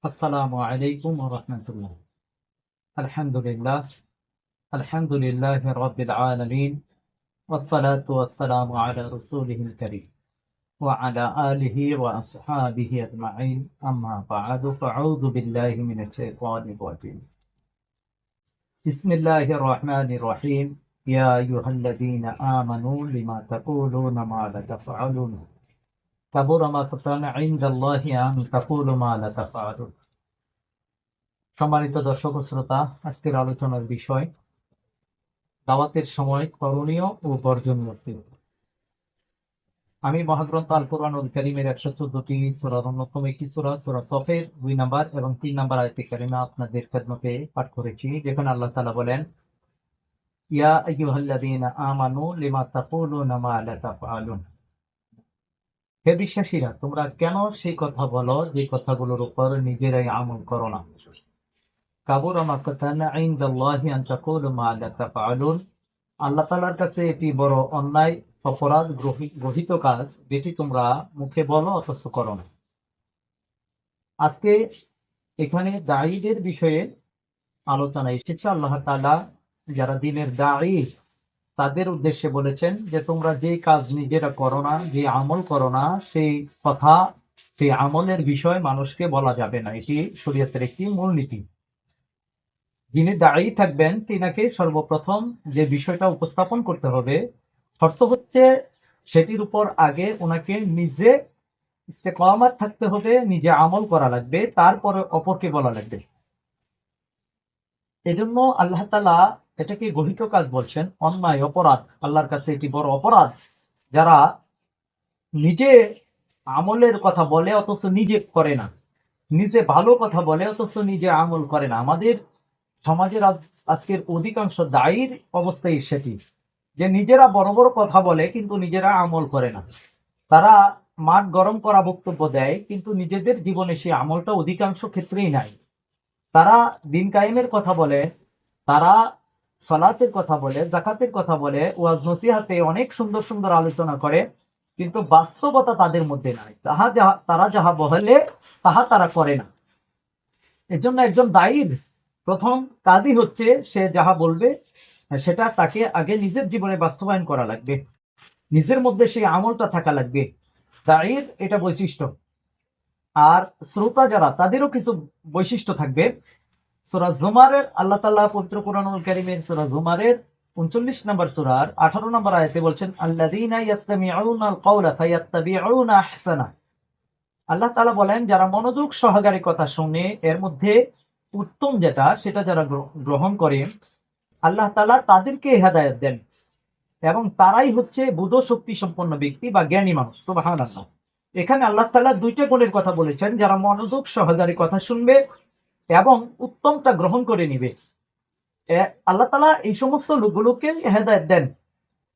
আসসালামু আলাইকুম ওয়া রাহমাতুল্লাহ। আলহামদুলিল্লাহ, আলহামদুলিল্লাহি রাব্বিল আলামিন, ওয়াসসালাতু ওয়াসসালামু আলা রাসূলিহিল কারীম ওয়া আলা আলিহি ওয়া আসহাবিহি আজমাইন। আম্মা বা'দু, ফাআউযু বিল্লাহি মিনাশ শাইতানির রাজীম। বিসমিল্লাহির রহমানির রহিম। ইয়া আইয়ুহাল্লাযীনা আমানু লিমা তাকুলুনা মা লা তাফআলুন, কাবুরা মাকতান ইনদাল্লাহি আন তাকুলু মা লা তাফআলুন। সম্মানিত দর্শক ও শ্রোতা, আজকের আলোচনার বিষয় দাওয়াতের সময় করণীয় ও বর্জনীয় কি। আমি মহাগ্রন্থ আল কুরআনুল কারীমের 114টি সূরার অন্যতম একটি সূরা সূরা সফের 2 নাম্বার এবং 3 নাম্বার আয়াতে কারিমা আপনাদের খেদমতে পাঠ করেছি, যেখানে আল্লাহ তাআলা বলেন, ইয়া আইয়ুহাল্লাযীনা আমানু লিমা তাকুলুনা মা লা তাফআলুন। হে বিশ্বাসীরা, তোমরা কেন সেই কথা বলো যে কথাগুলোর উপর নিজেরাই আমল করো না। কাবুরা মাকতান ইনদাল্লাহি আন তাকুলু মা লা তাফআলুন। আল্লাহ তাআলার কাছে এটি বড় অন্যায়, অপরাধ গঠিত কাজ, যেটি তোমরা মুখে বলো অথচ করো না। আজকে এখানে দায়ীদের বিষয়ে আলোচনা এসেছে। আল্লাহ তাআলা যারা দিনের দায়ী তাদের উদ্দেশ্যে বলেছেন যে তোমরা যে কাজ নিজেরা করো না, যে আমল করো না, সেই কথা, সেই আমলের বিষয় মানুষকে বলা যাবে না। এটি শরীয়তের একটি মূলনীতি। যিনি দায়ী থাকবেন তিনাকে সর্বপ্রথম যে বিষয়টা উপস্থাপন করতে হবে, শর্ত হচ্ছে সেটির উপর আগে ওনাকে নিজে ইস্তেকামাত থাকতে হবে, নিজে আমল করা লাগবে, তারপরে অপরকে বলা লাগবে। এজন্য আল্লাহ তাআলা এটাকে গঠিত কাজ বলছেন, অন্যায়, অপরাধ। আল্লাহর কাছে এটি বড় অপরাধ যারা নিজে আমলের কথা বলে অথচ নিজে করে না, নিজে ভালো কথা বলে অথচ নিজে আমল করে না। আমাদের সমাজের আজকের অধিকাংশ দায়ীর অবস্থাই সেটি, যে নিজেরা বড় বড় কথা বলে কিন্তু নিজেরা আমল করে না। তারা মাঠ গরম করা বক্তব্য দেয় কিন্তু নিজেদের জীবনে সেই আমলটা অধিকাংশ ক্ষেত্রেই নাই। তারা দিন কায়েমের কথা বলে, তারা সালাতের কথা বলে, যাকাতের কথা বলে, ওয়াজ নসিহাতে অনেক সুন্দর সুন্দর আলোচনা করে, কিন্তু বাস্তবতা তাদের মধ্যে নাই। তারা যাহা বলে তাহা তারা করে না। এজন্য একজন দায়ীর প্রথম কাজই হচ্ছে সে যাহা বলবে সেটা তাকে আগে নিজের জীবনে বাস্তবায়ন করা লাগবে, নিজের মধ্যে সেই আমলটা থাকা লাগবে। দায়ীর এটা বৈশিষ্ট্য। আর শ্রোতা যারা, তাদেরও কিছু বৈশিষ্ট্য থাকবে। সূরা জুমারের আল্লাহ তাআলা পবিত্র কোরআনুল কারীমের সূরা জুমারের 39 নম্বর সূরার 18 নম্বর আয়াতে বলছেন, আল্লাযীনা ইয়াসতামিউনাল কাওলা ফায়াত্তাবিউনা আহসানা। আল্লাহ তাআলা বলেন, যারা মনোযোগ সহকারে কথা শুনে এর মধ্যে উত্তম যেটা সেটা যারা গ্রহণ করে, আল্লাহ তাআলা তাদেরকে হেদায়েত দেন এবং তারাই হচ্ছে বুধ শক্তি সম্পন্ন ব্যক্তি বা জ্ঞানী মানুষ। সুবহানাল্লাহ। এখানে আল্লাহ তাআলা দুইটা গুণের কথা বলেছেন, যারা মনোযোগ সহকারে কথা শুনবে এবং উত্তমটা গ্রহণ করে নিবে। আল্লাহ তাআলা এই সমস্ত লোকগুলোকে হেদায়েত দেন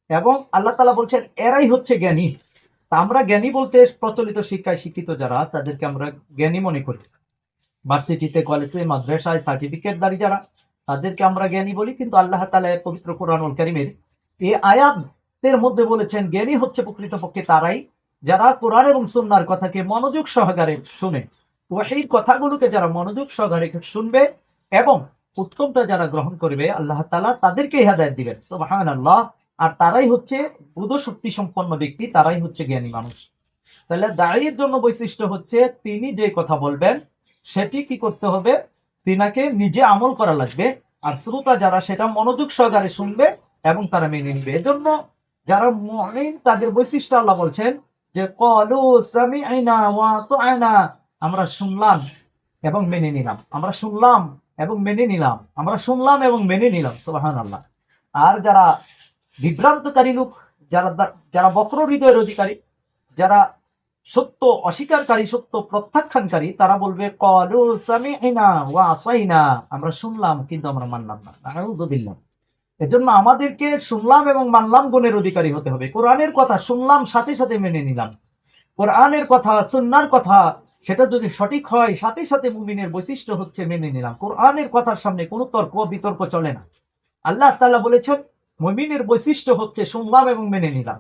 এবং আল্লাহ তাআলা বলছেন এরাই হচ্ছে জ্ঞানী। তা আমরা জ্ঞানী বলতে প্রচলিত শিক্ষায় শিক্ষিত যারা, তাদেরকে আমরা জ্ঞানী মনে করি। ভার্সিটিতে, কলেজে, মাদ্রাসায় সার্টিফিকেটধারী যারা, তাদেরকে আমরা জ্ঞানী বলি। কিন্তু আল্লাহ তাআলা পবিত্র কোরআনুল কারীমের এই আয়াতের মধ্যে বলেছেন জ্ঞানী হচ্ছে প্রকৃতপক্ষে তারাই যারা কোরআন এবং সুন্নাহর কথাকে মনোযোগ সহকারে শুনে, ওয়াহীর কথাগুলোকে যারা মনোযোগ সহকারে শুনবে এবং উত্তমটা যারা গ্রহণ করবে, আল্লাহ তাআলা তাদেরকে হেদায়েত দিবেন। সুবহানাল্লাহ। আর তারাই হচ্ছে বুধ শক্তি সম্পন্ন ব্যক্তি, তারাই হচ্ছে জ্ঞানী মানুষ। তাহলে দায়ীর জন্য বৈশিষ্ট্য হচ্ছে তিনি যে কথা বলবেন সেটি কি করতে হবে, তিনাকে নিজে আমল করা লাগবে। আর শ্রোতা যারা সেটা মনোযোগ সহকারে শুনবে এবং তারা মেনে নিবে। এজন্য যারা মুমিন তাদের বৈশিষ্ট্য আল্লাহ বলছেন যে ক্বালু সামি'না ওয়া আতা'না, আমরা শুনলাম এবং মেনে নিলাম, আমরা শুনলাম এবং মেনে নিলাম, আমরা শুনলাম এবং মেনে নিলাম। সুবহানাল্লাহ। আর যারা বিভ্রান্তকারী লোক, যারা যারা বক্র হৃদয়ের অধিকারী, যারা সত্য অস্বীকারী, সত্য প্রত্যাখ্যানকারী, তারা বলবে ক্বালু সামি'না ওয়া আসাইনা, আমরা শুনলাম কিন্তু আমরা মানলাম না। নাউযুবিল্লাহ। এজন্য আমাদেরকে শুনলাম এবং মানলাম গুণের অধিকারী হতে হবে। কোরআনের কথা শুনলাম, সাথে সাথে মেনে নিলাম। কোরআনের কথা, সুন্নাহর কথা, সেটা যদি সঠিক হয়, সাথে সাথে মুমিনের বৈশিষ্ট্য হচ্ছে মেনে নিলাম। কোরআনের কথার সামনে কোনো তর্ক বিতর্ক চলে না। আল্লাহ তাআলা বলেছেন মুমিনের বৈশিষ্ট্য হচ্ছে শুনলাম এবং মেনে নিলাম।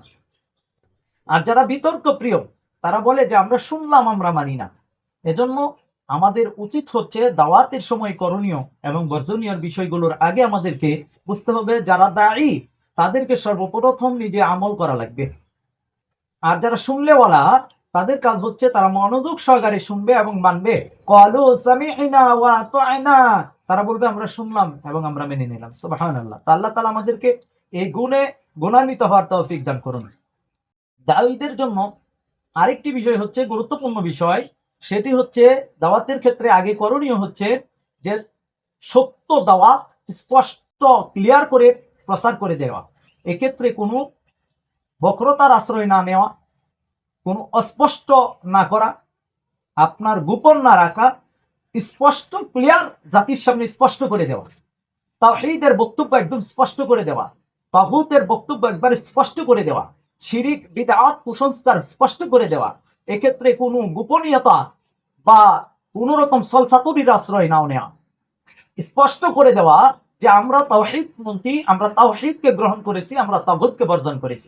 আর যারা বিতর্ক প্রিয়, তারা বলে যে আমরা শুনলাম, আমরা মানি না। এজন্য আমাদের উচিত হচ্ছে দাওয়াতের সময় করণীয় এবং বর্জনীয় বিষয়গুলোর আগে আমাদেরকে বুঝতে হবে যারা দায়ী তাদেরকে সর্বপ্রথম নিজে আমল করা লাগবে। আর যারা শুনলেওয়ালা তাদের কাজ হচ্ছে তারা মনোযোগ সহকারে শুনবে এবং মানবে। ক্বালু সামি'না ওয়া আতা'না, তারা বলবে আমরা শুনলাম এবং আমরা মেনে নিলাম। সুবহানাল্লাহ। তো আল্লাহ তাআলা আমাদেরকে এই গুণে গুণান্বিত হওয়ার তৌফিক দান করুন। দাওয়ীদের জন্য আরেকটি বিষয় হচ্ছে গুরুত্বপূর্ণ বিষয়, সেটি হচ্ছে দাওয়াতের ক্ষেত্রে আগে করণীয় হচ্ছে যে সত্য দাওয়াত স্পষ্ট ক্লিয়ার করে প্রচার করে দেওয়া। এক্ষেত্রে কোনো বক্রতার আশ্রয় না নেওয়া, কোনো অস্পষ্ট না করা, আপনার গোপন না রাখা, স্পষ্ট ক্লিয়ার জাতির সামনে স্পষ্ট করে দেওয়া। তাওহীদের বক্তব্য একদম স্পষ্ট করে দেওয়া, তাগুতের বক্তব্য একবার স্পষ্ট করে দেওয়া, শিরিক বিদআত কুসংস্কার স্পষ্ট করে দেওয়া। এক্ষেত্রে কোনো গোপনীয়তা বা কোনো রকম সলসাতুরির আশ্রয় নাও নেওয়া, স্পষ্ট করে দেওয়া যে আমরা তাওহীদপন্থী, আমরা তাওহীদকে গ্রহণ করেছি, আমরা তাগুতকে বর্জন করেছি।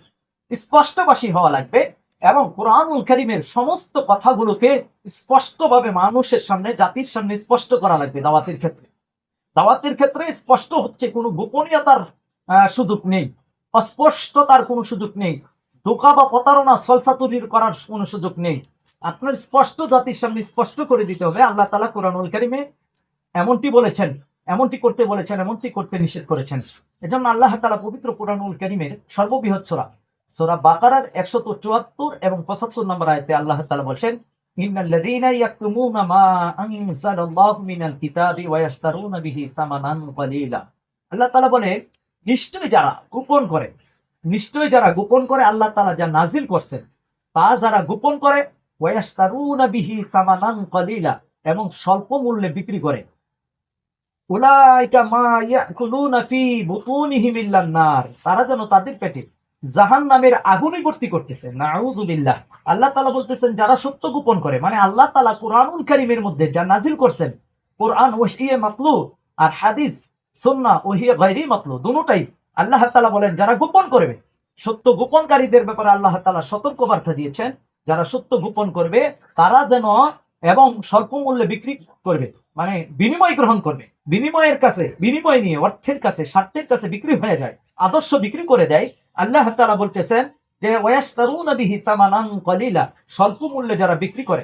স্পষ্টভাষী হওয়া লাগবে এবং কুরআনুল কারীমের সমস্ত কথাগুলোকে স্পষ্টভাবে মানুষের সামনে, জাতির সামনে স্পষ্ট করা লাগবে। দাওয়াতের ক্ষেত্রে স্পষ্ট হচ্ছে কোনো গোপনীয়তার সুযোগ নেই, অস্পষ্টতার কোনো সুযোগ নেই, ধোঁকা বা প্রতারণা সলসাতুরির করার কোনো সুযোগ নেই। আপনার স্পষ্ট জাতির সামনে স্পষ্ট করে দিতে হবে। আল্লাহ তাআলা কুরআনুল কারীমে এমনটি বলেছেন, এমনটি করতে বলেছেন, এমনটি করতে নিষেধ করেছেন। এজন্য আল্লাহ তাআলা পবিত্র কুরআনুল কারীমের সর্ববৃহৎ সূরা বাকারার 174 এবং 75 নম্বর আয়াতে আল্লাহ তাআলা বলেন, ইন্নাল্লাযীনা ইয়াকতুমুনা মা আনজালাল্লাহু মিনাল কিতাবি ওয়া ইয়াশতারুনা বিহি সামানান কলিলা। আল্লাহ তাআলা বলে নিশ্চয়ই যারা গোপন করে আল্লাহ তাআলা যা নাজিল করছেন তা যারা গোপন করে, ওয়া ইয়াশতারুনা বিহি সামানান কলিলা, এবং স্বল্প মূল্যে বিক্রি করে, উলাইকা মা ইয়াকুলুনা ফি বুতুনিহিম ইল্লান নার, তারা যেন তাদের পেটে জাহান্নামের আগুনই ভর্তি করতেছে। নাউযুবিল্লাহ। আল্লাহ তাআলা বলতেছেন যারা সত্য গোপন করে, মানে আল্লাহ তাআলা কুরআনুল কারীমের মধ্যে যা নাজিল করছেন, কুরআন ওহীয়ে মাতলু আর হাদিস সুন্নাহ ওহীয়ে গায়রি মাতলু, দুটোটাই আল্লাহ তাআলা বলেন যারা গোপন করবে, সত্য গোপনকারীদের ব্যাপারে আল্লাহ তাআলা সতর্ক বার্তা দিয়েছেন। যারা সত্য গোপন করবে তারা যেন এবং স্বল্প মূল্যে বিক্রি করবে, মানে বিনিময় গ্রহণ করবে, বিনিময় নিয়ে অর্থের কাছে, স্বার্থের কাছে বিক্রি হয়ে যায়, আদর্শ বিক্রি করে দেয়। আল্লাহ তাআলা বলতেছেন যে ওয়ায়াশতারুনা বিহি সামানান কলিলা, স্বল্প মূল্যে যারা বিক্রি করে,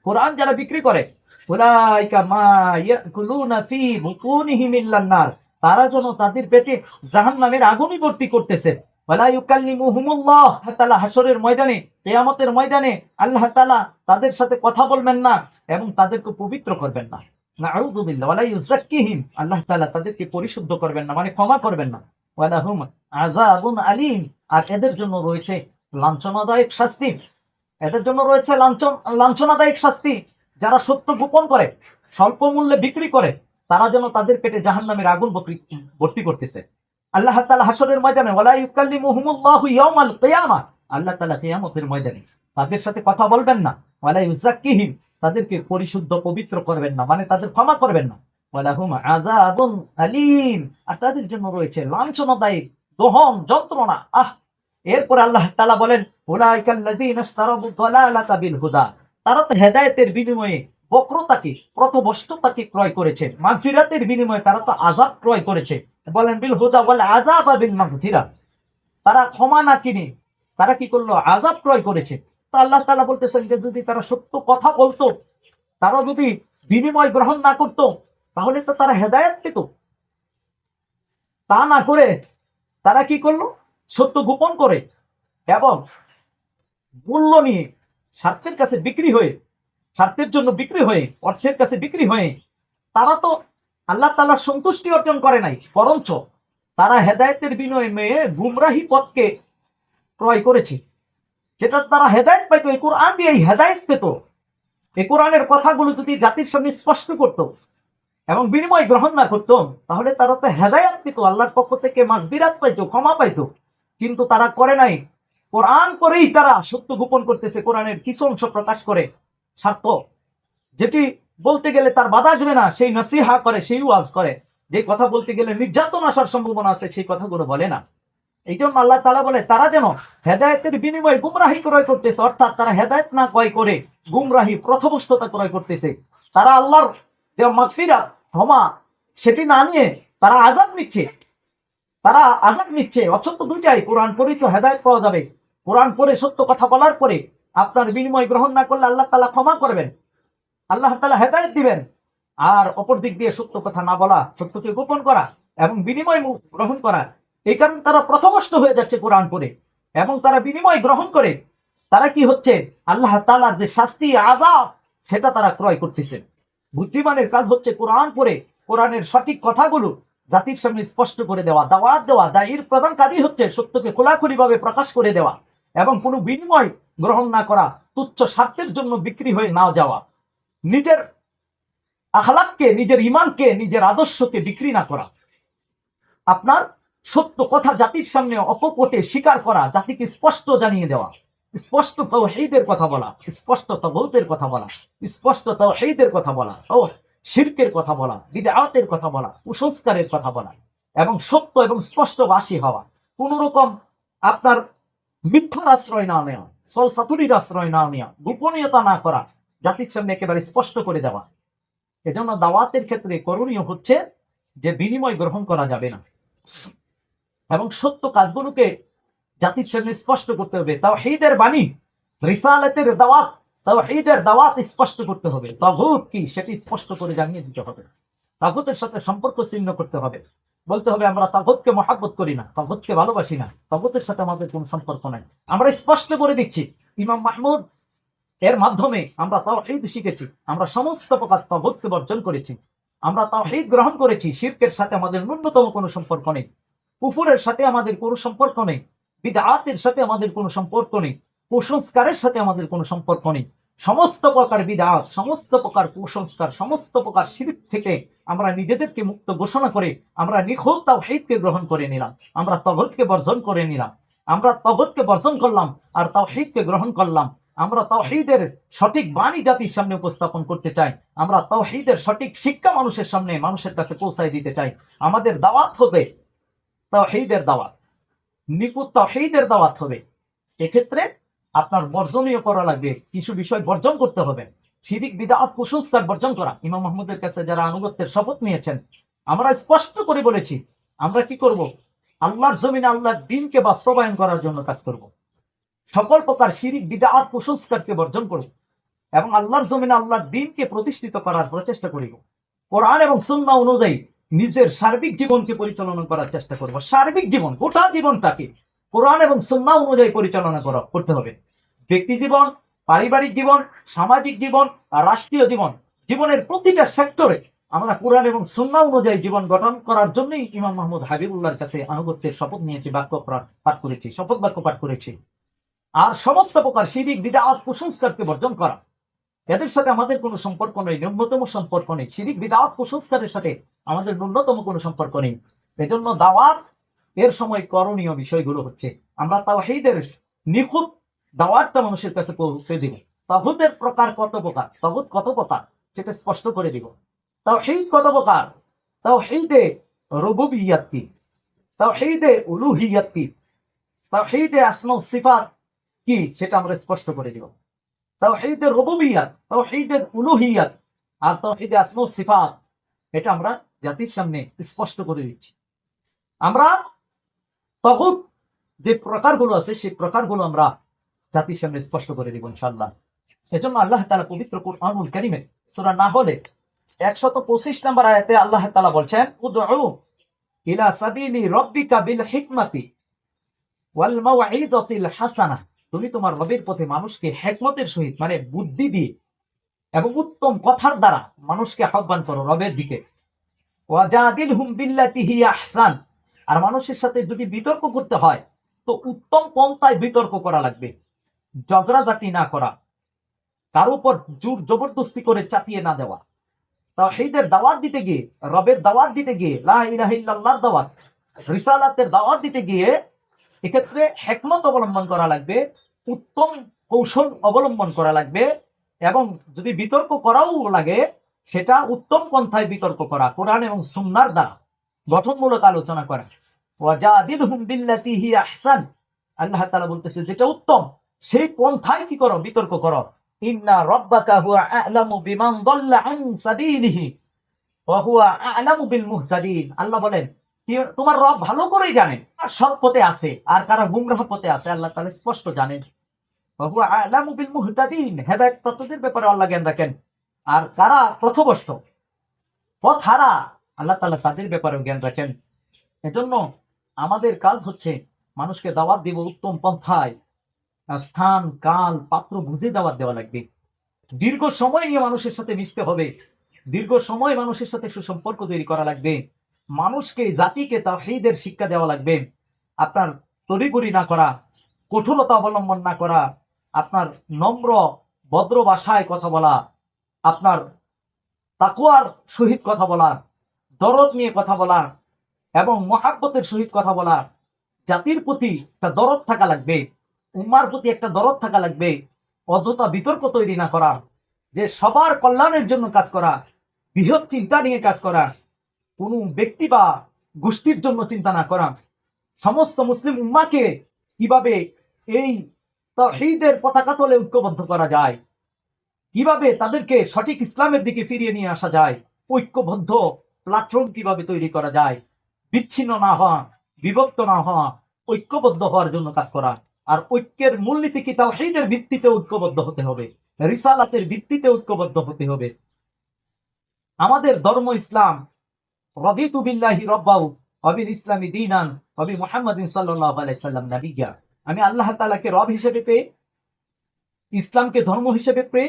কোরআন যারা বিক্রি করে, উলাইকা মা ইয়াকুলুনা ফি বুতুনিহিম ইল্লান নার, তারা যেন তাদের পেটে জাহান্নামের আগুনই ভর্তি করতেছে। ওয়ালা ইউকাল্লিমুহুমুল্লাহ তাআলা হাসরের ময়দানে, কিয়ামতের ময়দানে আল্লাহ তাআলা তাদের সাথে কথা বলবেন না এবং তাদেরকে পবিত্র করবেন না। নাউযুবিল্লাহ। ওয়ালা ইউযাক্কিহিম, আল্লাহ তাআলা তাদেরকে পরিশুদ্ধ করবেন না, মানে ক্ষমা করবেন না। ওয়ালাহুম আযাবুন আলীম, আর এদের জন্য রয়েছে লাঞ্ছনাদায়ক শাস্তি। লাঞ্ছনাদায়ক শাস্তি। যারা সত্য গোপন করে, স্বল্প মূল্যে বিক্রি করে, তারা যেন তাদের পেটে জাহান্নামের আগুন ভর্তি করতেছে। আল্লাহ তাআলা হাসরের ময়দানে ওয়ালা ইউকাল্লিমুহুমুল্লাহু ইয়াওমাল কিয়ামা, আল্লাহ তাআলা কিয়ামতের ময়দানে তাদের সাথে কথা বলবেন না। ওয়ালা ইউযাক্কিহিম, তাদেরকে পরিশুদ্ধ পবিত্র করবেন না, মানে তাদের ক্ষমা করবেন না। ওয়ালাহুম আযাবুন আলীম, আর তাদের জন্য রয়েছে লাঞ্ছনাদায়ক দহন যন্ত্রণা। এরপর আল্লাহ তাআলা বলেন উলাইকাল্লাযীনা ইশতারাবু দালালাতা বিল হুদা, তারা তো হেদায়েতের বিনিময়ে বক্রতাকে, পথভ্রষ্টতাকে ক্রয় করেছে, মাগফিরাতের বিনিময়ে তারা তো আযাব ক্রয় করেছে। বলেন বিল হুদা ওয়াল আযাবা বিল মাগফিরা, তারা ক্ষমা না কিনে তারা কি করলো? আযাব ক্রয় করেছে। তো আল্লাহ তাআলা বলতেছেন যে যদি তারা সত্য কথা বলতো, তারা যদি বিনিময় গ্রহণ না করত, তাহলে তো তারা হেদায়েত পেত। তা না করে তারা কি করলো? সত্য গোপন করে এবং মূল্য নিয়ে স্বার্থের কাছে বিক্রি হয়ে, স্বার্থের জন্য বিক্রি হয়ে, অর্থের কাছে বিক্রি হয়ে তারা তো আল্লাহ তাআলার সন্তুষ্টি অর্জন করে নাই, বরঞ্চ তারা হেদায়েতের বিনিময়ে গুমরাহি পথকে ক্রয় করেছে। যেটা তারা হেদায়েত পাইতো, এই কোরআন দিয়েই হেদায়েত পেত। এই কোরআনের কথাগুলো যদি জাতির সামনে স্পষ্ট করত এবং বিনিময় গ্রহণ না করত, তাহলে তারা তো হেদায়েত পেত, আল্লাহর পক্ষ থেকে মাগফিরাত পাইতো, ক্ষমা পাইতো। কিন্তু তারা করে নাই। কোরআন করেই তারা সত্য গোপন করতেছে, কোরআনের কিছু অংশ প্রকাশ করে স্বার্থ, যেটি বলতে গেলে তার বাধা আসবে না সেই নসিহা করে, সেই ওয়াজ করে। যে কথা বলতে গেলে নির্যাতন আসার সম্ভাবনা আছে সেই কথাগুলো বলে না। এই জন্য আল্লাহ তাআলা বলে তারা যেন হেদায়েতের বিনিময়ে গুমরাহি ক্রয় করতেছে, অর্থাৎ তারা হেদায়েত না ক্রয় করে গুমরাহি, পথভ্রষ্টতা ক্রয় করতেছে। তারা আল্লাহর যে মাগফিরাত ক্ষমা সেটি না নিয়ে তারা আযাব নিচ্ছে, তারা আযাব নিচ্ছে। অপশন তো দুইটাই, কোরআন পড়ে তো হেদায়েত পাওয়া যাবে, কোরআন পড়ে সত্য কথা বলার পরে আপনার বিনিময় গ্রহণ না করলে আল্লাহ তাআলা ক্ষমা করবেন, আল্লাহ তাআলা হেদায়েত দিবেন। আর অপর দিক দিয়ে সত্য কথা না বলা, সত্যকে গোপন করা এবং বিনিময় গ্রহণ করা, এই কারণে তারা প্রথমষ্ট হয়ে যাচ্ছে কোরআন পড়ে এবং তারা বিনিময় গ্রহণ করে তারা কি হচ্ছে, আল্লাহ তাআলার যে শাস্তি আযাব সেটা তারা ক্রয় করতেছে। বুদ্ধিমানের কাজ হচ্ছে কোরআন পড়ে কোরআনের সঠিক কথাগুলো জাতির সামনে স্পষ্ট করে দেওয়া, দাওয়াত দেওয়া। দায়ীর প্রধান কাজই হচ্ছে সত্যকে খোলাখুলি ভাবে প্রকাশ করে দেওয়া এবং কোনো বিনিময় গ্রহণ না করা, তুচ্ছ স্বার্থের জন্য বিক্রি হয়ে না যাওয়া, নিজের আখলাককে, নিজের ইমানকে, নিজের আদর্শকে বিক্রি না করা, আপনার সত্য কথা জাতির সামনে অকপটে স্বীকার করা, জাতিকে স্পষ্ট জানিয়ে দেওয়া, স্পষ্ট তাওহীদের কথা বলা, স্পষ্ট তাগুতের কথা বলা, স্পষ্ট তাওহীদের কথা বলা, ও শিরকের কথা বলা, বিদআতের কথা বলা, কুসংস্কারের কথা বলা এবং সত্য এবং স্পষ্টভাষী হওয়া। কোন রকম আপনার মিথ্যার আশ্রয় না নেওয়া, ছলচাতুরির আশ্রয় না নেওয়া, গোপনীয়তা না করা, জাতির সামনে একেবারে স্পষ্ট করে দেওয়া। এজন্য দাওয়াতের ক্ষেত্রে করণীয় হচ্ছে যে বিনিময় গ্রহণ করা যাবে না এবং সত্য কাজগুলোকে জাতির সামনে স্পষ্ট করতে হবে। তাওহীদের বাণী, রিসালাতের দাওয়াত, তাওহীদের দাওয়াত স্পষ্ট করতে হবে। তাগুত কি সেটি স্পষ্ট করে জানিয়ে দিতে হবে। তাগুতের সাথে সম্পর্ক ছিন্ন করতে হবে, বলতে হবে আমরা তাগুতকে মহব্বত করি না, তাগুতকে ভালোবাসি না, তাগুতের সাথে আমাদের কোনো সম্পর্ক নাই। আমরা স্পষ্ট করে দিচ্ছি, ইমাম মাহমুদ এর মাধ্যমে আমরা তাওহীদ শিখেছি, আমরা সমস্ত প্রকার তাগুতকে বর্জন করেছি, আমরা তাওহীদ গ্রহণ করেছি। শিরকের সাথে আমাদের ন্যূনতম কোনো সম্পর্ক নেই, কুফরের সাথে আমাদের কোনো সম্পর্ক নেই, বিদআতের সাথে আমাদের কোনো সম্পর্ক নেই, কুসংস্কারের সাথে আমাদের কোনো সম্পর্ক নেই। সমস্ত প্রকার বিদআত, সমস্ত প্রকার কুসংস্কার, সমস্ত প্রকার শিরক থেকে আমরা নিজেদেরকে মুক্ত ঘোষণা করে আমরা নিখুঁত তাওহীদকে গ্রহণ করে নিলাম, আমরা তাগুতকে বর্জন করে নিলাম, আমরা তাগুতকে বর্জন করলাম আর তাওহীদকে গ্রহণ করলাম। আমরা তাওহীদের সঠিক বাণী জাতির সামনে উপস্থাপন করতে চাই, আমরা তাওহীদের সঠিক শিক্ষা মানুষের সামনে, মানুষের কাছে পৌঁছায় দিতে চাই। আমাদের দাওয়াত হবে তাওহীদের দাওয়াত, নিখুঁত তাওহীদের দাওয়াত হবে। এক্ষেত্রে আপনার বর্জনীয় করা লাগবে, কিছু বিষয় বর্জন করতে হবে। শিরক বিদআত কুসংস্কার বর্জন করা। ইমাম মাহমুদের কাছে যারা আনুগত্যের শপথ নিয়েছেন, আমরা স্পষ্ট করে বলেছি আমরা কি করব, আল্লাহর জমিনে আল্লাহর দ্বীনকে বাস্তবায়ন করার জন্য কাজ করব। সকল প্রকার শিরক বিদআত কুসংস্কারকে বর্জন করব এবং আল্লাহর জমিনে আল্লাহর দ্বীনকে প্রতিষ্ঠিত করার প্রচেষ্টা করিব। কোরআন এবং সুন্নাহ অনুযায়ী নিজের সার্বিক জীবনকে পরিচালনা করার চেষ্টা করব। সার্বিক জীবন, গোটা জীবনটাকে কোরআন এবং সুন্নাহ অনুযায়ী পরিচালনা করতে হবে। ব্যক্তি জীবন, পারিবারিক জীবন, সামাজিক জীবন আর রাষ্ট্রীয় জীবন, জীবনের প্রতিটা সেক্টরে আমরা কোরআন এবং সুন্নাহ অনুযায়ী জীবন গঠন করার জন্যই ইমাম মাহমুদ হাবিবুল্লাহর কাছে আনুগত্যের শপথ নিয়েছি, বাক্য পাঠ করেছি, শপথ বাক্য পাঠ করেছি। আর সমস্ত প্রকার শিরক বিদআত কুসংস্কারকে বর্জন করা, এদের সাথে আমাদের কোনো সম্পর্ক নেই, ন্যূনতম সম্পর্ক নেই। শিরক বিদআত কুসংস্কারের সাথে আমাদের ন্যূনতম কোনো সম্পর্ক নেই। এজন্য দাওয়াত এর সময় করণীয় বিষয়গুলো হচ্ছে আমরা তাওহীদের নিখুঁত দাওয়াতটা মানুষের কাছে পৌঁছে দিব। তাগুতের প্রকার কত প্রকার, তাগুত কত প্রকার সেটা স্পষ্ট করে দিব। তাওহীদ কত প্রকার, তাওহীদে রুবুবিয়্যাত কি, তাওহীদে উলুহিয়্যাত কি, তাওহীদে আসমা ও সিফাত কি সেটা আমরা স্পষ্ট করে দিব। তাওহীদের রুবুবিয়্যাত, তাওহীদের উলুহিয়্যাত আর তাওহীদে আসমা ও সিফাত এটা আমরা জাতির সামনে স্পষ্ট করে দিচ্ছি। আমরা তাগুত যে প্রকারগুলো আছে সেই প্রকারগুলো আমরা জাতির সামনে স্পষ্ট করে দিব ইনশাআল্লাহ। এজন্য আল্লাহ তাআলা পবিত্র কুরআনুল কারীমে সূরা নাহলে 125 নম্বর আয়াতে আল্লাহ তাআলা বলছেন, উদউ ইলা সাবিলি রাব্বিকা বিল হিকমাতি ওয়াল মাউইযাতিল হাসানাহ, তুমি তোমার রবের পথে মানুষকে হিকমতের সহিত মানে বুদ্ধি দিয়ে এবং উত্তম কথার দ্বারা মানুষকে আহ্বান করো রবের দিকে। ওয়াজাদিলহুম বিল্লাতি হিয়া আহসান, আর মানুষের সাথে যদি বিতর্ক করতে হয় তো উত্তম পন্থায় বিতর্ক করা লাগবে, ঝগড়াঝাটি না করা, কারো উপর জোর জবরদস্তি করে চাপিয়ে না দেওয়া। তাওহীদের দাওয়াত দিতে গিয়ে, রবের দাওয়াত দিতে গিয়ে, লা ইলাহা ইল্লাল্লাহর দাওয়াত, রিসালাতের দাওয়াত দিতে গিয়ে এক্ষেত্রে হিকমত অবলম্বন করা লাগবে, উত্তম কৌশল অবলম্বন করা লাগবে এবং যদি বিতর্ক করাও লাগে সেটা উত্তম পন্থায় বিতর্ক করা, কোরআন এবং সুন্নাহর দ্বারা গঠনমূলক আলোচনা করা। ওয়াজাদিলহুম বিল্লাতি হিয়া আহসান, আল্লাহ তাআলা বলতেছে যেটা উত্তম সেই পন্থায় কি করো, বিতর্ক করো। ইন্না রাব্বাকা হুয়া আ'লামু বিমান দাল্লা আন সাবিলিহি ওয়া হুয়া আ'লামু বিল মুহতাদিন। আল্লাহ বলেন তোমার রব ভালো করেই জানেন কারা সৎ পথে আছে আর কারা গুমরাহ পথে আছে। আল্লাহ তাআলা স্পষ্ট জানেন। ওয়া হুয়া আ'লামু বিল মুহতাদিন, হেদায়েত প্রাপ্তদের ব্যাপারে আল্লাহ জ্ঞান রাখেন। আর কারা পথভ্রষ্ট পথ হারা, আল্লাহ তাআলা তাদের ব্যাপারেও জ্ঞান রাখেন। এজন্য আমাদের কাজ হচ্ছে মানুষকে দাওয়াত দিব উত্তম পন্থায়। স্থান কাল পাত্র বুঝে দাওয়াত দেওয়া লাগবে। দীর্ঘ সময় নিয়ে মানুষের সাথে মিশতে হবে, দীর্ঘ সময় মানুষের সাথে সুসম্পর্ক তৈরি করা লাগবে, মানুষকে জাতিকে তাওহীদের শিক্ষা দেওয়া লাগবে। আপনার তড়িঘড়ি না করা, কঠোরতা অবলম্বন না করা, আপনার নম্র ভদ্র ভাষায় কথা বলা, আপনার তাকওয়ার সহিত কথা বলা, দরদ নিয়ে কথা বলা এবং মহাব্বতের সহিত কথা বলা। জাতির প্রতি একটা দরদ থাকা লাগবে, উম্মার প্রতি একটা দরদ থাকা লাগবে। অযথা বিতর্ক তৈরি না করা, যে সবার কল্যাণের জন্য কাজ করা, বৃহৎ চিন্তা নিয়ে কাজ করা, কোনো ব্যক্তি বা গোষ্ঠীর জন্য চিন্তা না করা। সমস্ত মুসলিম উম্মাকে কিভাবে এই তাওহীদের পতাকা তলে ঐক্যবদ্ধ করা যায়, কিভাবে তাদেরকে সঠিক ইসলামের দিকে ফিরিয়ে নিয়ে আসা যায়, ঐক্যবদ্ধ প্ল্যাটফর্ম কিভাবে তৈরি করা যায়, বিচ্ছিন্ন না হওয়া, বিভক্ত না হওয়া, ঐক্যবদ্ধ হওয়ার জন্য কাজ করা। আর ঐক্যের মূলনীতি কি? তাওহীদের ভিত্তিতে ঐক্যবদ্ধ হতে হবে, রিসালাতের ভিত্তিতে ঐক্যবদ্ধ হতে হবে। আমাদের ধর্ম ইসলাম, রাদিতু বিল্লাহি রাব্বাও ওয়া বিল ইসলামি দীনান ওয়া বি মুহাম্মাদিন সাল্লাল্লাহু আলাইহি সাল্লাম নাবিয়্যা। আমি আল্লাহ তাআলাকে রব হিসেবে পেয়ে, ইসলামকে ধর্ম হিসেবে পেয়ে,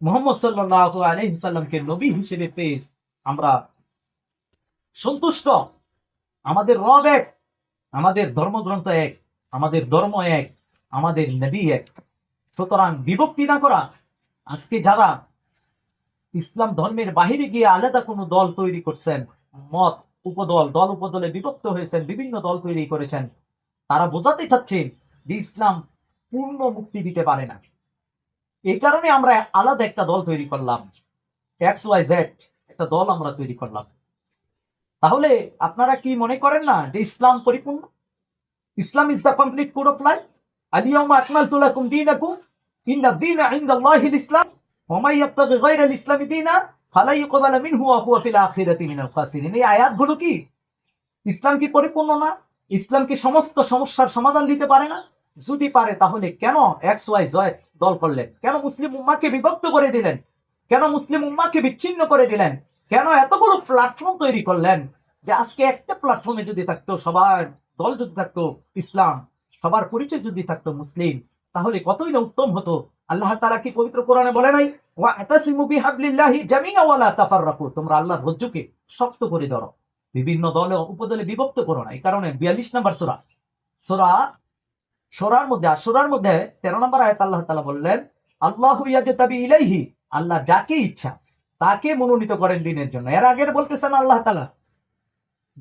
মুহাম্মদ সাল্লাল্লাহু আলাইহি সাল্লামকে নবী হিসেবে পেয়ে আমরা সন্তুষ্ট। আমাদের রব এক, আমাদের ধর্মগ্রন্থ এক, আমাদের ধর্ম এক, আমাদের নবী এক। সুতরাং বিভক্তি না করা। আজকে যারা ইসলাম ধর্মের বাহিরে গিয়ে আলাদা কোনো দল তৈরি করছেন, মত উপদল, দল উপদলে বিভক্ত হয়েছেন, বিভিন্ন দল তৈরি করেছেন, তারা বোঝাতে চাচ্ছে যে ইসলাম পূর্ণ মুক্তি দিতে পারে না। এই কারণে আমরা আলাদা একটা দল তৈরি করলাম, XYZ একটা দল আমরা তৈরি করলাম। তাহলে আপনারা কি মনে করেন না যে ইসলাম পরিপূর্ণ? Islam is the complete code of life. আলিয়াউমা আকমালতু লাকুম দীনাকুম ইন্না দীনা ইনদাল্লাহিল ইসলাম ওয়া মান ইয়াবতাগি গায়রাল ইসলামি দীনা ফালা ইউকবালা মিনহু ওয়া হুয়া ফিল আখিরাতি মিনাল খাসিরিন। এই আয়াতগুলো কি ইসলাম কি পরিপূর্ণ না? ইসলাম কি সমস্ত সমস্যার সমাধান দিতে পারে না? যদি পারে তাহলে কেন XYZ দল করলেন? কেন মুসলিম উম্মাহকে বিভক্ত করে দিলেন? কেন মুসলিম উম্মাহকে বিচ্ছিন্ন করে দিলেন? কেন এতগুলো প্ল্যাটফর্ম তৈরি করলেন? যে আজকে একটা প্ল্যাটফর্মে যদি থাকতো, সবার দল যদি থাকতো ইসলাম, সবার পরিচয় যদি থাকতো মুসলিম, তাহলে কতই না উত্তম হতো। আল্লাহ তাআলা কি পবিত্র কোরআনে বলে নাই, ওয়া'তাসিমু বিহাবলিল্লাহি জামিআ ওয়া লা তাফাররাকু? তোমরা আল্লাহর ধৈর্যকে শক্ত করে ধরো, বিভিন্ন দলে উপদলে বিভক্ত করো না। এই কারণে 42 নম্বর সূরা, সূরা সূরার মধ্যে, সূরার মধ্যে 13 নম্বর আয়াত আল্লাহ তাআলা বললেন, আল্লাহু ইয়াজতাবি ইলাইহি, আল্লাহ যাকে ইচ্ছা তাকে মনোনীত করেন দ্বীনের জন্য। এর আগের বলতেছেন আল্লাহ তাআলা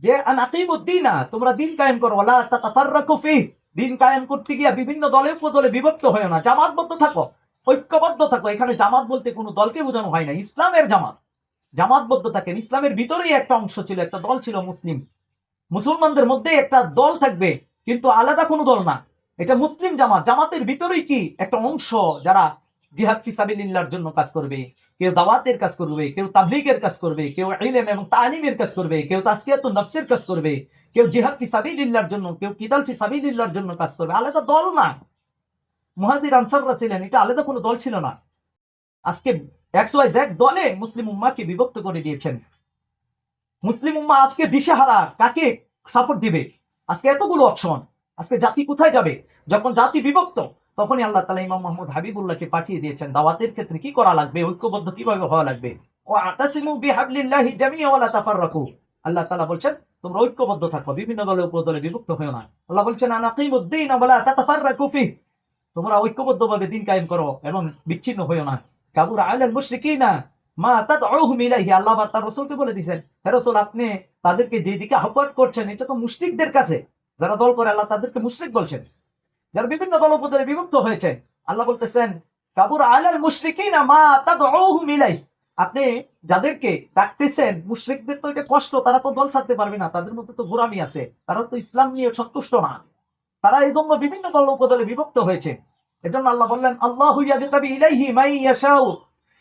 যে আনাকিমুদ্দিনা, তোমরা দিন কায়েম করো, ওয়ালা তাতাফাররাকু ফিহি, দিন কায়েম করতে গিয়ে বিভিন্ন দলে উপদলে বিভক্ত হয় না, জামাতবদ্ধ থাকো, ঐক্যবদ্ধ থাকো। এখানে জামাত বলতে কোনো দলকে বোঝানো হয় না, ইসলামের জামাত, জামাতবদ্ধ থাকেন। ইসলামের ভিতরেই একটা অংশ ছিল, একটা দল ছিল মুসলিম, মুসলমানদের মধ্যে একটা দল থাকবে, কিন্তু আলাদা কোনো দল না। এটা মুসলিম জামাত, জামাতের ভিতরেই কি একটা অংশ যারা জিহাদ ফি সাবিলিল্লাহর জন্য কাজ করবে, কেউ দাওয়াতের কাজ করবে, কেউ তাবলীগের কাজ করবে, কেউ ইলম এবং তালিমের কাজ করবে, কেউ তাজকিয়াতুন নফসের কাজ করবে, কেউ জিহাদ ফি সাবিলিল্লাহর জন্য, কেউ কিতাল ফি সাবিলিল্লাহর জন্য কাজ করবে। আলাদা দল না। মুহাজির আনসাররা ছিলেন, এটা আলাদা কোনো দল ছিল না। আজকে XYZ দলে মুসলিম উম্মাহকে বিভক্ত করে দিয়েছেন। মুসলিম উম্মাহ আজকে দিশেহারা, কাকে সাপোর্ট দিবে? আজকে এতগুলো অপশন, আজকে জাতি কোথায় যাবে? যখন জাতি বিভক্ত, তখনই আল্লাহ তাআলা ইমাম মুহাম্মদ হাবিবুল্লাহকে পাঠিয়ে দিয়েছেন দাওয়াতের ক্ষেত্রে কি করা লাগবে, ঐক্যবদ্ধ কিভাবে হওয়া লাগবে। ওয়া'তাসিমু বিহাবলিল্লাহি জামিআ ওয়া লা তাফাররাকু। আল্লাহ তাআলা বলছেন তোমরা ঐক্যবদ্ধ থাকো, বিভিন্ন দলে উপদলে বিভক্ত হয়ো না। আল্লাহ বলছেন আনাকিমুদ্দিন ওয়া লা তাতাফাররাকু ফিহি, তোমরা ঐক্যবদ্ধভাবে দিন কায়েম করো এবং বিচ্ছিন্ন হয়ো না। কাবুরা আলাল মুশরিকিনা মা তাদউহুম ইলাইহি, আল্লাহ বা তার রাসূলকে বলে দিয়েছেন, হে রাসূল আপনি তাদেরকে যেদিকে আহ্বান করছেন এটা তো মুশরিকদের কাছে। যারা দল করে আল্লাহ তাদেরকে মুশরিক বলছেন, যারা বিভিন্ন দল উপদলে বিভক্ত হয়েছে। আল্লাহ বলতেছেন কাবুরা আলাল মুশরিকিনা মা তাদউহুম ইলাইহি, আপনি যাদেরকে ডাকতেছেন মুশরিকদের তো এটা কষ্ট, তারা তো দল ছাড়তে পারবে না, তাদের মধ্যে তো গোরামি আছে, তারা তো ইসলাম নিয়ে সন্তুষ্ট না, তারা এই জন্য বিভিন্ন দল উপদলে বিভক্ত হয়েছে। এজন্য আল্লাহ বললেন আল্লাহু ইয়াজতাবি ইলাইহি মান ইয়াশাউ,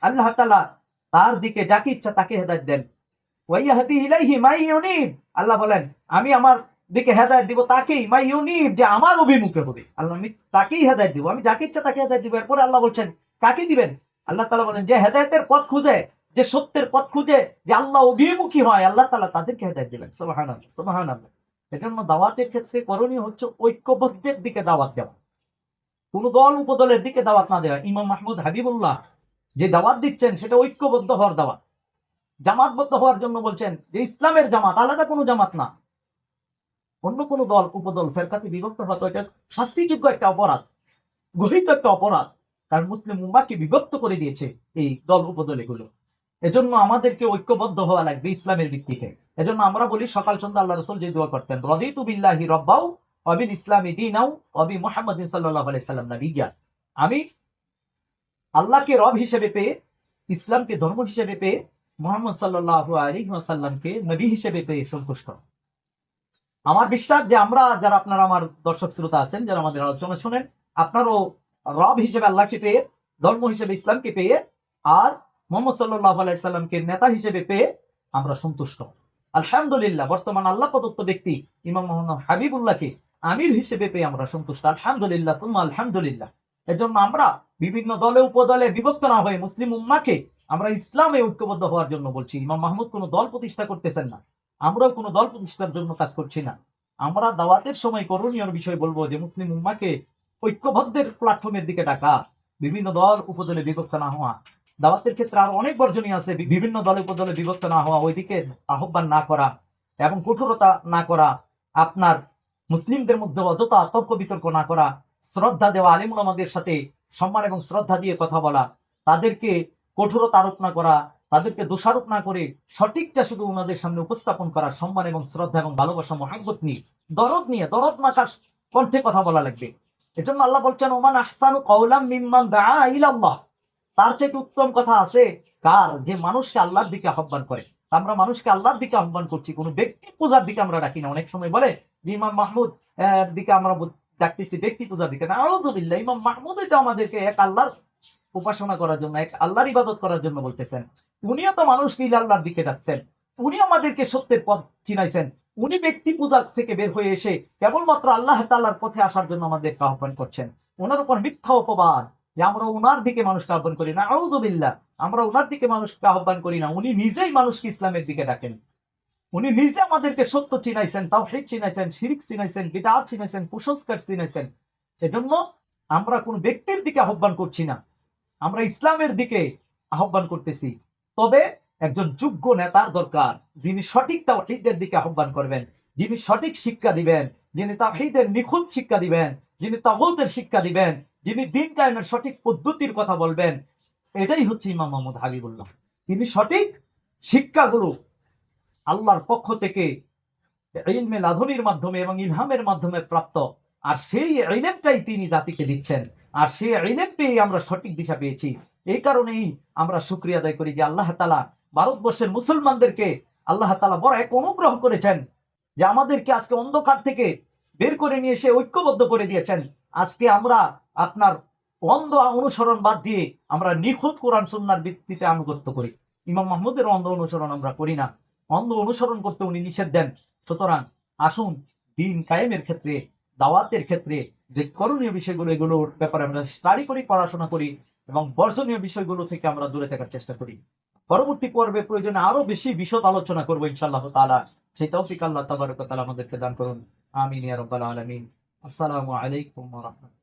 আল্লাহ তাআলা তার দিকে যাকে ইচ্ছা তাকে হেদায়েত দেন। ওয়া ইয়াহদি ইলাইহি মান ইউনিব, আল্লাহ বলেন আমি আমার দিকে হেদায়েত দিব তাকেই, মান ইউনিব যে আমার অভিমুখে হবে। আল্লাহ আমি তাকেই হেদায়েত দিব, আমি যাকে ইচ্ছা তাকে হেদায়েত দিব। এরপরে আল্লাহ বলছেন কাকে দিবেন? আল্লাহ তাআলা বলেন যে হেদায়েতের পথ খুঁজে, যে সত্যের পথ খুঁজে, যে আল্লাহ অভিমুখী হয়, আল্লাহ তাআলা তাদেরকে হেদায়েত দিবেন। সুবহানাল্লাহ, সুবহানাল্লাহ। এজন্য দাওয়াতের ক্ষেত্রে করণীয় হচ্ছে ঐক্যবদ্ধের দিকে দাওয়াত দেওয়া, কোন দল উপদলের দিকে দাওয়াত না দেওয়া। ইমাম মাহমুদ হাবিবুল্লাহ যে দাওয়াত দিচ্ছেন সেটা ঐক্যবদ্ধ হওয়ার দাওয়াত, জামাতবদ্ধ হওয়ার জন্য বলছেন যে ইসলামের জামাত, আলাদা কোনো জামাত না। অন্য কোনো দল উপদল ফেরকাতে বিভক্ত হওয়া তো এটা শাস্তিযোগ্য একটা অপরাধ, গঠিত একটা অপরাধ, কারণ মুসলিম উম্মাহকে বিভক্ত করে দিয়েছে এই দল উপদল এগুলো। এজন্য আমাদেরকে ঐক্যবদ্ধ হওয়া লাগবে ইসলামের ভিত্তিতে। এজন্য আমরা বলি সকাল সন্ধ্যা আল্লাহ রাসূল যে দোয়া করতেন, রাদিতু বিল্লাহি রাব্বাও ওয়া বিল ইসলামি দীনাও ওয়া বি মুহাম্মাদিন সাল্লাল্লাহু আলাইহি সাল্লাম নাবিয়্যা, আমি আল্লাহকে রব হিসেবে পেয়ে, ইসলামকে ধর্ম হিসেবে পেয়ে, মুহাম্মদ সাল্লাল্লাহু আলাইহি ওয়াসাল্লামকে নবী হিসেবে পেয়ে সন্তুষ্ট। আমার বিশ্বাস যে আমরা যারা, আপনারা আমার দর্শক শ্রোতা আছেন যারা আমাদের আলোচনা শুনেন, আপনারও রব হিসেবে আল্লাহকে পেয়ে, ধর্ম হিসেবে ইসলামকে পেয়ে, আর মুহাম্মদ সাল্লাল্লাহু আলাইহি সাল্লামকে নেতা হিসেবে পেয়ে আমরা সন্তুষ্ট। আলহামদুলিল্লাহ, বর্তমান আল্লাহ প্রদত্ত ব্যক্তি ইমাম মুহাম্মদ হাবিবুল্লাহকে আমির হিসেবে পেয়ে আমরা সন্তুষ্ট। আলহামদুলিল্লাহ, তুম্মা আলহামদুলিল্লাহ। এজন্য আমরা বিভিন্ন দলে উপদলে বিভক্ত না হয়ে মুসলিম উম্মাহকে আমরা ইসলামে ঐক্যবদ্ধ হওয়ার জন্য বলছি। ইমাম মাহমুদ কোনো দল প্রতিষ্ঠা করতেছেন না, আমরাও কোনো দল প্রতিষ্ঠার জন্য কাজ করছি না। আমরা দাওয়াতের সময় করণীয় বিষয় বলবো যে মুসলিম উম্মাহকে ঐক্যবদ্ধের প্ল্যাটফর্মের দিকে ডাকা, বিভিন্ন দল উপদলে বিভক্ত না হওয়া। দাওয়াতের ক্ষেত্রে আরো অনেক বর্জনীয় আছে, বিভিন্ন দলে উপদলে বিভক্ত না হওয়া, ওইদিকে আহ্বান না করা এবং কঠোরতা না করা, আপনার মুসলিমদের মধ্যে অযথা তর্ক বিতর্ক না করা, শ্রদ্ধা দেওয়া, আলিম উলামাদের সাথে সম্মান এবং শ্রদ্ধা দিয়ে কথা বলা, তাদেরকে কঠোরতা আরোপ না করা, তাদেরকে দোষারোপ না করে সঠিকটা শুধু ওনাদের সামনে উপস্থাপন করা, সম্মান এবং শ্রদ্ধা এবং ভালোবাসা মহাব্বত নিয়ে, দরদ মাখার কণ্ঠে কথা বলা লাগবে। এজন্য আল্লাহ বলছেন ওমান আহসানু কাওলাম মিম্মান দাআ ইলাল্লাহ, তার চেয়ে উত্তম কথা আছে কার, যে মানুষকে আল্লাহর দিকে আহ্বান করে। আমরা মানুষকে আল্লাহর দিকে আহ্বান করছি, কোনো ব্যক্তি পূজার দিকে আমরা ডাকি না। অনেক সময় বলে যে ইমাম মাহমুদ দিকে আমরা ডাকতেছি ব্যক্তি পূজার দিকে না। আউযুবিল্লাহ, ইমাম মাহমুদ তো আমাদেরকে এক আল্লাহর উপাসনা করার জন্য, এক আল্লাহর ইবাদত করার জন্য বলতেছেন। উনিও তো মানুষকে আল্লাহর দিকে ডাকছেন, উনি আমাদেরকে সত্যের পথ চিনাইছেন। উনি ব্যক্তি পূজা থেকে বের হয়ে এসে কেবলমাত্র আল্লাহ তাআলার পথে আসার জন্য আমাদেরকে আহ্বান করছেন। ওনার উপর মিথ্যা অপবাদ যে আমরা ওনার দিকে মানুষকে আহ্বান করি না, আউযুবিল্লাহ, আমরা ওনার দিকে মানুষকে আহ্বান করি না। উনি নিজেই মানুষকে ইসলামের দিকে ডাকেন। উনি নিজে আমাদেরকে সত্য চিনাইছেন, তাওহীদ চিনাইছেন, শিরক চিনাইছেন, বিদআত চিনাইছেন, কুসংস্কার চিনাইছেন। এজন্য আমরা কোন ব্যক্তির দিকে আহ্বান করছি না, আমরা ইসলামের দিকে আহ্বান করতেছি। তবে একজন যোগ্য নেতার দরকার, যিনি সঠিক তাওহীদের দিকে আহ্বান করবেন, যিনি সঠিক শিক্ষা দিবেন, যিনি তাওহীদের নিখুঁত শিক্ষা দিবেন, যিনি তাগুতের শিক্ষা দিবেন, যিনি দিন কায়েমের সঠিক পদ্ধতির কথা বলবেন। এটাই হচ্ছে ইমাম মুহাম্মদ হাবিবুল্লাহ। তিনি সঠিক শিক্ষাগুলো আল্লাহর পক্ষ থেকে ইলমে লাদুনির মাধ্যমে এবং ইলহামের মাধ্যমে প্রাপ্ত, আর সেই ইলমটাই তিনি জাতিকে দিচ্ছেন, আর সেই ইলম পেয়ে আমরা সঠিক দিশা পেয়েছি। এই কারণেই আমরা শুকরিয়া আদায় করি যে আল্লাহ তাআলা ভারতবর্ষের মুসলমানদেরকে আল্লাহ তাআলা বড় এক অনুগ্রহ করেছেন, যে আমাদেরকে আজকে অন্ধকার থেকে বের করে নিয়ে এসে ঐক্যবদ্ধ করে দিয়েছেন। আজকে আমরা আপনার অন্ধ অনুসরণ বাদ দিয়ে আমরা নিখুঁত কোরআন সুন্নাহর ভিত্তিতে আনুগত্য করি। ইমাম মাহমুদের অন্ধ অনুসরণ আমরা করি না, অন্ধ অনুসরণ করতে উনি নিষেধ দেন। সুতরাং আসুন দিন কায়েমের ক্ষেত্রে, দাওয়াতের ক্ষেত্রে যে করণীয় বিষয়গুলো, এগুলোর ব্যাপারে আমরা স্টাডি করি, পড়াশোনা করি এবং বর্জনীয় বিষয়গুলো থেকে আমরা দূরে থাকার চেষ্টা করি। পরবর্তী পর্বে প্রয়োজনে আরো বেশি বিশদ আলোচনা করবো ইনশাআল্লাহ তাআলা। সেই তৌফিক আল্লাহ তাবারক ওয়া তাআলা আমাদেরকে দান করুন। আমিন ইয়া রাব্বাল আলামিন। আসসালামু আলাইকুম ওয়া রাহমাতুল্লাহ।